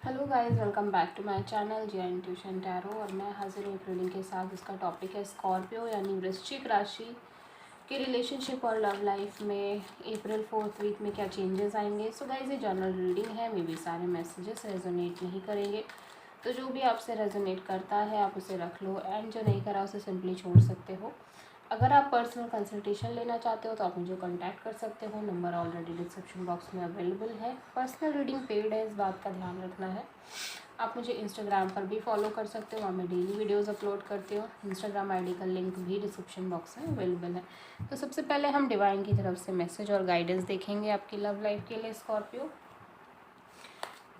Hello guys, welcome back to my channel G tuition tarot. और मैं हाजिर हूँ रीडिंग के साथ। इसका टॉपिक है स्कॉर्पियो यानी वृश्चिक राशि के रिलेशनशिप और लव लाइफ में अप्रैल 4th वीक में क्या चेंजेस आएंगे। सो गाइस, ये जनरल रीडिंग है, मे भी सारे मैसेजेस रेजोनेट नहीं करेंगे, तो जो भी आपसे रेजोनेट करता है आप उसे रख लो, एंड जो नहीं करा उसे सिंपली छोड़ सकते हो। अगर आप पर्सनल कंसल्टेशन लेना चाहते हो तो आप मुझे कांटेक्ट कर सकते हो, नंबर ऑलरेडी डिस्क्रिप्शन बॉक्स में अवेलेबल है। पर्सनल रीडिंग पेड है, इस बात का ध्यान रखना है। आप मुझे इंस्टाग्राम पर भी फॉलो कर सकते हो, वहाँ मैं डेली वीडियोस अपलोड करती हूँ। इंस्टाग्राम आईडी का लिंक भी डिस्क्रिप्शन बॉक्स में अवेलेबल है। तो सबसे पहले हम डिवाइन की तरफ से मैसेज और गाइडेंस देखेंगे आपकी लव लाइफ के लिए स्कॉर्पियो।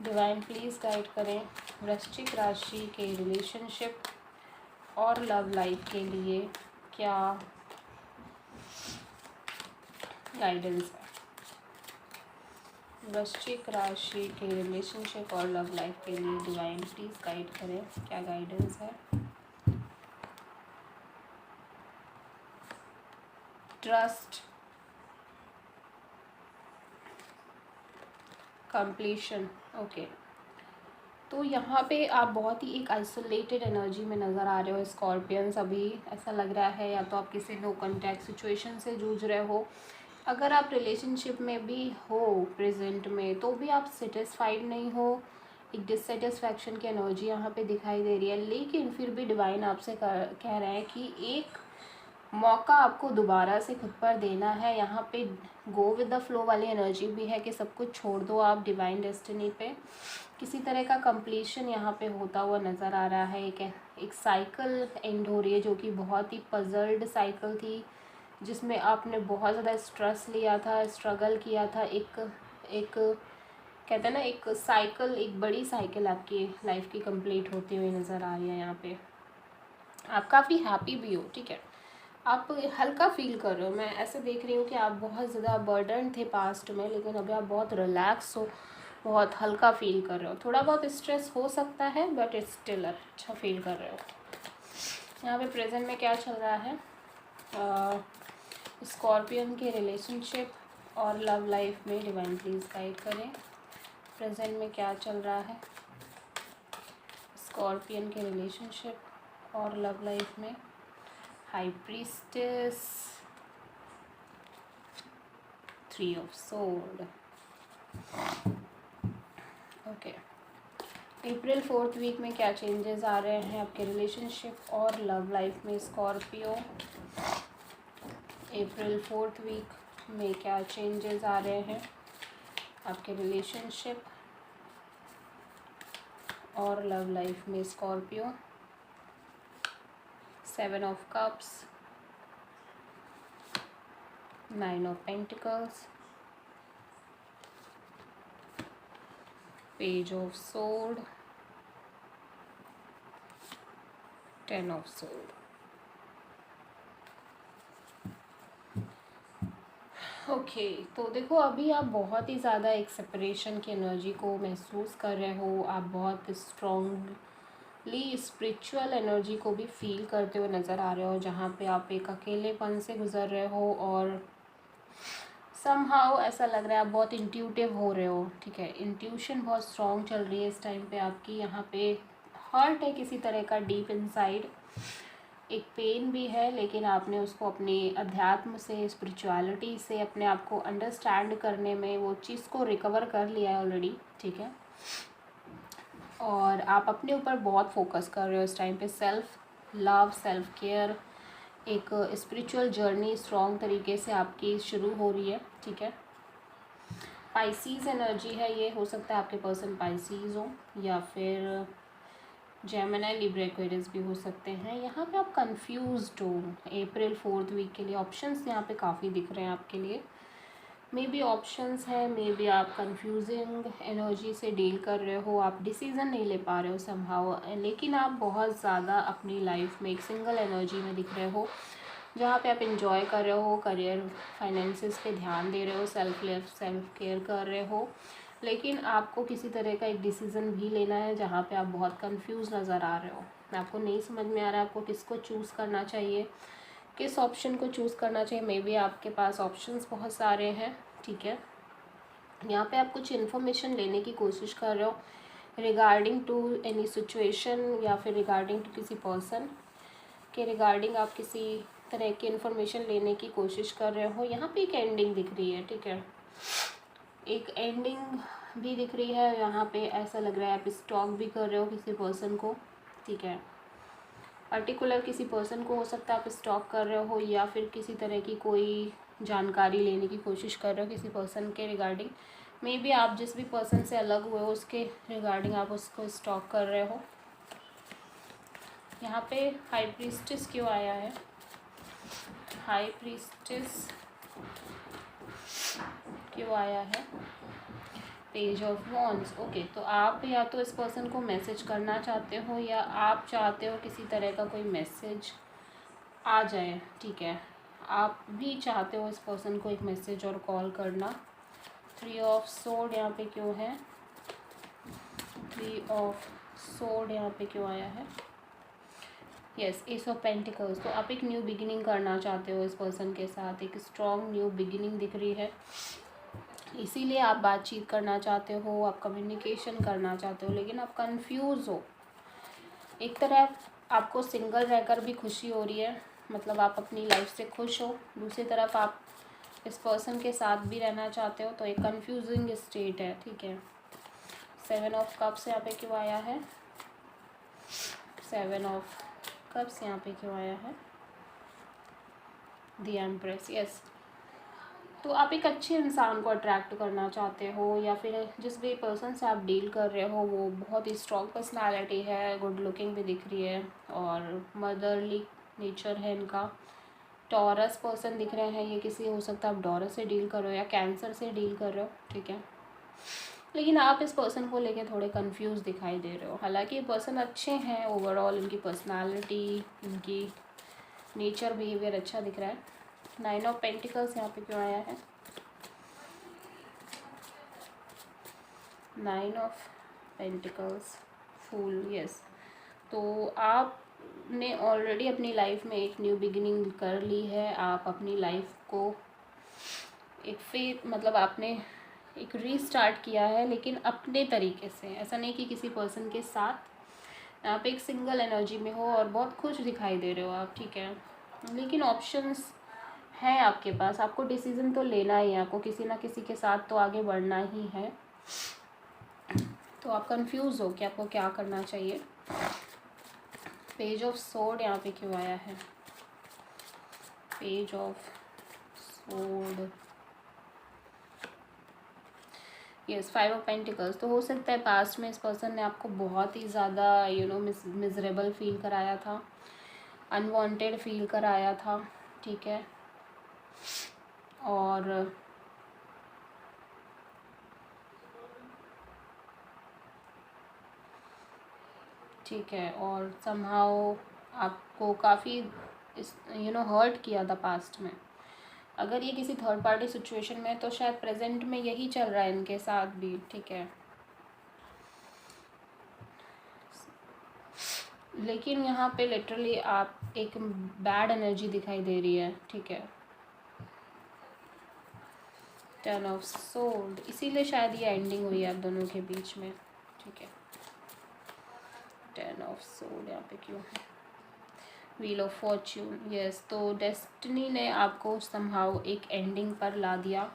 डिवाइन प्लीज़ गाइड करें वृश्चिक राशि के रिलेशनशिप और लव लाइफ के लिए क्या गाइडेंस है। वृश्चिक राशि के रिलेशनशिप और लव लाइफ के लिए डिवाइन प्लीज़ गाइड करें, क्या गाइडेंस है। Trust, completion, okay. तो यहाँ पे आप बहुत ही एक आइसोलेटेड एनर्जी में नज़र आ रहे हो स्कॉर्पियंस। अभी ऐसा लग रहा है या तो आप किसी नो कॉन्टैक्ट सिचुएशन से जूझ रहे हो। अगर आप रिलेशनशिप में भी हो प्रेजेंट में तो भी आप सेटिस्फाइड नहीं हो, एक डिससेटिस्फैक्शन की एनर्जी यहाँ पे दिखाई दे रही है। लेकिन फिर भी डिवाइन आपसे कह रहे हैं कि एक मौका आपको दोबारा से खुद पर देना है। यहाँ पे गो विद द फ्लो वाली एनर्जी भी है कि सब कुछ छोड़ दो आप डिवाइन डेस्टिनी पे। किसी तरह का कंप्लीशन यहाँ पे होता हुआ नज़र आ रहा है। एक साइकिल एंड हो रही है जो कि बहुत ही पजल्ड साइकिल थी, जिसमें आपने बहुत ज़्यादा स्ट्रेस लिया था, स्ट्रगल किया था। एक कहते हैं ना, एक साइकिल, एक बड़ी साइकिल आपकी लाइफ की कंप्लीट होती हुई नज़र आ रही है। यहाँ पे आप काफ़ी हैप्पी भी हो, ठीक है, आप हल्का फील कर रहे हो। मैं ऐसे देख रही हूँ कि आप बहुत ज़्यादा बर्डन थे पास्ट में, लेकिन अभी आप बहुत रिलैक्स हो, बहुत हल्का फील कर रहे हो। थोड़ा बहुत स्ट्रेस हो सकता है बट स्टिल अच्छा फील कर रहे हो। यहाँ पे प्रेजेंट में क्या चल रहा है स्कॉर्पियन के रिलेशनशिप और लव लाइफ में, डिवाइन प्लीज़ गाइड करें प्रेजेंट में क्या चल रहा है स्कॉर्पियन के रिलेशनशिप और लव लाइफ में। High priestess, 3 of sword, okay. April 4th week में क्या चेंजेस आ रहे हैं आपके रिलेशनशिप और लव लाइफ में स्कॉर्पियो। अप्रैल 4th वीक में क्या चेंजेस आ रहे हैं आपके रिलेशनशिप और लव लाइफ में Scorpio. 7 of cups, 9 of pentacles, page of sword, 10 of sword. Okay, तो देखो अभी आप बहुत ही ज़्यादा एक सेपरेशन की एनर्जी को महसूस कर रहे हो। आप बहुत स्ट्रॉन्गली स्पिरिचुअल एनर्जी को भी फील करते हुए नज़र आ रहे हो, जहाँ पे आप एक अकेलेपन से गुज़र रहे हो और समहाउ ऐसा लग रहा है आप बहुत इंट्यूटिव हो रहे हो, ठीक है। इंट्यूशन बहुत स्ट्रॉन्ग चल रही है इस टाइम पे आपकी। यहाँ पे हर्ट है किसी तरह का डीप इनसाइड, एक पेन भी है, लेकिन आपने उसको अपने अध्यात्म से, स्पिरिचुअलिटी से अपने आप को अंडरस्टैंड करने में वो चीज़ को रिकवर कर लिया है ऑलरेडी, ठीक है। और आप अपने ऊपर बहुत फोकस कर रहे हो इस टाइम पे। सेल्फ लव, सेल्फ केयर, एक स्पिरिचुअल जर्नी स्ट्रॉन्ग तरीके से आपकी शुरू हो रही है, ठीक है। पाइसीज़ एनर्जी है ये, हो सकता है आपके पर्सन पाइसीज़ हो या फिर जेमिनी, लिब्रा, एक्वेरियस भी हो सकते हैं। यहाँ पे आप कंफ्यूज्ड हो अप्रैल 4th वीक के लिए। ऑप्शंस यहाँ पे काफ़ी दिख रहे हैं आपके लिए। मे बी ऑप्शंस हैं, मे बी आप कंफ्यूजिंग एनर्जी से डील कर रहे हो, आप डिसीज़न नहीं ले पा रहे हो समहाउ। लेकिन आप बहुत ज़्यादा अपनी लाइफ में एक सिंगल एनर्जी में दिख रहे हो, जहाँ पे आप इंजॉय कर रहे हो, करियर फाइनेंसिस पे ध्यान दे रहे हो, सेल्फ लव, सेल्फ केयर कर रहे हो। लेकिन आपको किसी तरह का एक डिसीज़न भी लेना है जहाँ पे आप बहुत कंफ्यूज नज़र आ रहे हो। आपको नहीं समझ में आ रहा है आपको किसको चूज़ करना चाहिए, किस ऑप्शन को चूज़ करना चाहिए। मे बी आपके पास ऑप्शंस बहुत सारे हैं, ठीक है। यहाँ पे आप कुछ इन्फॉर्मेशन लेने की कोशिश कर रहे हो रिगार्डिंग टू एनी सिचुएशन या फिर रिगार्डिंग टू किसी पर्सन के रिगार्डिंग आप किसी तरह की इन्फॉर्मेशन लेने की कोशिश कर रहे हो। यहाँ पे एक एंडिंग दिख रही है, ठीक है, एक एंडिंग भी दिख रही है। यहाँ पे ऐसा लग रहा है आप स्टॉक भी कर रहे हो किसी पर्सन को, ठीक है, पर्टिकुलर किसी पर्सन को हो सकता है आप स्टॉक कर रहे हो, या फिर किसी तरह की कोई जानकारी लेने की कोशिश कर रहे हो किसी पर्सन के रिगार्डिंग। मे बी आप जिस भी पर्सन से अलग हुए हो उसके रिगार्डिंग आप उसको स्टॉक कर रहे हो। यहाँ पे हाई प्रीस्टेस क्यों आया है? हाई प्रीस्टेस क्यों आया है? Page of wands. ओके, तो आप या तो इस पर्सन को मैसेज करना चाहते हो या आप चाहते हो किसी तरह का कोई मैसेज आ जाए, ठीक है, आप भी चाहते हो इस पर्सन को एक मैसेज और कॉल करना। 3 ऑफ सोर्ड यहाँ पे क्यों है? 3 ऑफ सोर्ड यहाँ पे क्यों आया है? Yes, S of pentacles. तो आप एक न्यू बिगिनिंग करना चाहते हो इस पर्सन के साथ, एक स्ट्रॉन्ग न्यू बिगिनिंग दिख रही है, इसीलिए आप बातचीत करना चाहते हो, आप कम्युनिकेशन करना चाहते हो, लेकिन आप कंफ्यूज हो। एक तरफ आपको सिंगल रहकर भी खुशी हो रही है, मतलब आप अपनी लाइफ से खुश हो, दूसरी तरफ आप इस पर्सन के साथ भी रहना चाहते हो, तो एक कंफ्यूजिंग स्टेट है, ठीक है। 7 ऑफ कप्स यहाँ पे क्यों आया है? 7 ऑफ कप्स यहाँ पे क्यों आया है? The empress. यस, तो आप एक अच्छे इंसान को अट्रैक्ट करना चाहते हो, या फिर जिस भी पर्सन से आप डील कर रहे हो वो बहुत ही स्ट्रॉन्ग पर्सनालिटी है, गुड लुकिंग भी दिख रही है और मदरली नेचर है इनका। टॉरस पर्सन दिख रहे हैं, ये किसी हो सकता है आप टॉरस से डील कर रहे हो या कैंसर से डील कर रहे हो, ठीक है, लेकिन आप इस पर्सन को लेके थोड़े कंफ्यूज दिखाई दे रहे हो। हालांकि ये पर्सन अच्छे हैं ओवरऑल, इनकी पर्सनालिटी, इनकी नेचर, बिहेवियर अच्छा दिख रहा है। 9 ऑफ पेंटिकल्स यहाँ पे क्यों आया है? 9 ऑफ पेंटिकल्स, फूल। यस, तो आपने ऑलरेडी अपनी लाइफ में एक न्यू बिगिनिंग कर ली है। आप अपनी लाइफ को मतलब आपने एक रीस्टार्ट किया है, लेकिन अपने तरीके से, ऐसा नहीं कि किसी पर्सन के साथ। आप एक सिंगल एनर्जी में हो और बहुत खुश दिखाई दे रहे हो आप, ठीक है, लेकिन ऑप्शंस है आपके पास, आपको डिसीज़न तो लेना ही है, आपको किसी ना किसी के साथ तो आगे बढ़ना ही है। तो आप कंफ्यूज हो कि आपको क्या करना चाहिए। पेज ऑफ सोर्ड यहाँ पे क्यों आया है? Page of sword. Yes, 5 of pentacles. तो हो सकता है पास्ट में इस पर्सन ने आपको बहुत ही ज़्यादा मिजरेबल फील कराया था, अनवांटेड फील कराया था, ठीक है, और ठीक है, और समहाउ आपको काफ़ी हर्ट किया था पास्ट में। अगर ये किसी थर्ड पार्टी सिचुएशन में है तो शायद प्रेजेंट में यही चल रहा है इनके साथ भी, ठीक है, लेकिन यहाँ पे लिटरली आप एक बैड एनर्जी दिखाई दे रही है, ठीक है। 10 ऑफ सोर्ड, इसीलिए शायद ये एंडिंग हुई है आप दोनों के बीच में, ठीक है। 10 ऑफ सोर्ड यहाँ पे क्यों है? Wheel of Fortune. यस, तो डेस्टिनी ने आपको समहाउ एक एंडिंग पर ला दिया।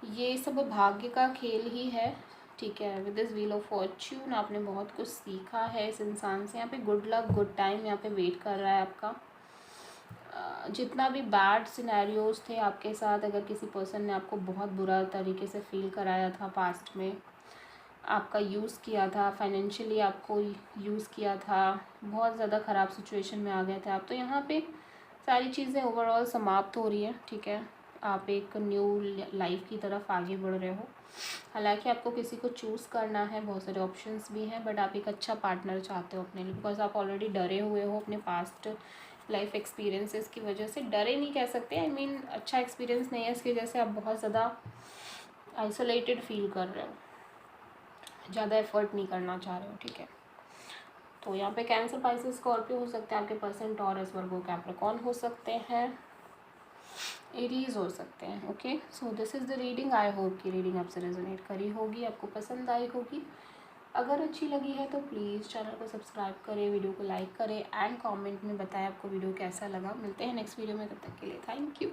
ये सब भाग्य का खेल ही है, ठीक है। With this wheel of Fortune आपने बहुत कुछ सीखा है इस इंसान से। यहाँ पे गुड लक, गुड टाइम यहाँ पे वेट कर रहा है आपका। जितना भी बैड सिनेरियोज थे आपके साथ, अगर किसी पर्सन ने आपको बहुत बुरा तरीके से फील कराया था पास्ट में, आपका यूज़ किया था, फाइनेंशियली आपको यूज़ किया था, बहुत ज़्यादा ख़राब सिचुएशन में आ गए थे आप, तो यहाँ पे सारी चीज़ें ओवरऑल समाप्त हो रही है, ठीक है। आप एक न्यू लाइफ की तरफ आगे बढ़ रहे हो। हालांकि आपको किसी को चूज़ करना है, बहुत सारे ऑप्शंस भी हैं, बट आप एक अच्छा पार्टनर चाहते हो अपने लिए, बिकॉज आप ऑलरेडी डरे हुए हो अपने पास्ट लाइफ एक्सपीरियंसेस की वजह से। डरे नहीं कह सकते, आई मीन अच्छा एक्सपीरियंस नहीं है, इसकी वजह से आप बहुत ज़्यादा आइसोलेटेड फील कर रहे हो, ज़्यादा एफर्ट नहीं करना चाह रहे हो, ठीक है। तो यहाँ पे कैंसर, पाइसेस, स्कॉर्पियो हो सकते हैं आपके पर्सन, टॉरस, वर्गो, कैप्रिकॉर्न हो सकते हैं, एरीज हो सकते हैं। Okay, so this is the reading. I hope कि रीडिंग आपसे रेजोनेट करी होगी, आपको पसंद आई होगी। अगर अच्छी लगी है तो प्लीज़ चैनल को सब्सक्राइब करें, वीडियो को लाइक करें एंड कमेंट में बताएं आपको वीडियो कैसा लगा। मिलते हैं नेक्स्ट वीडियो में, तब तक के लिए थैंक यू।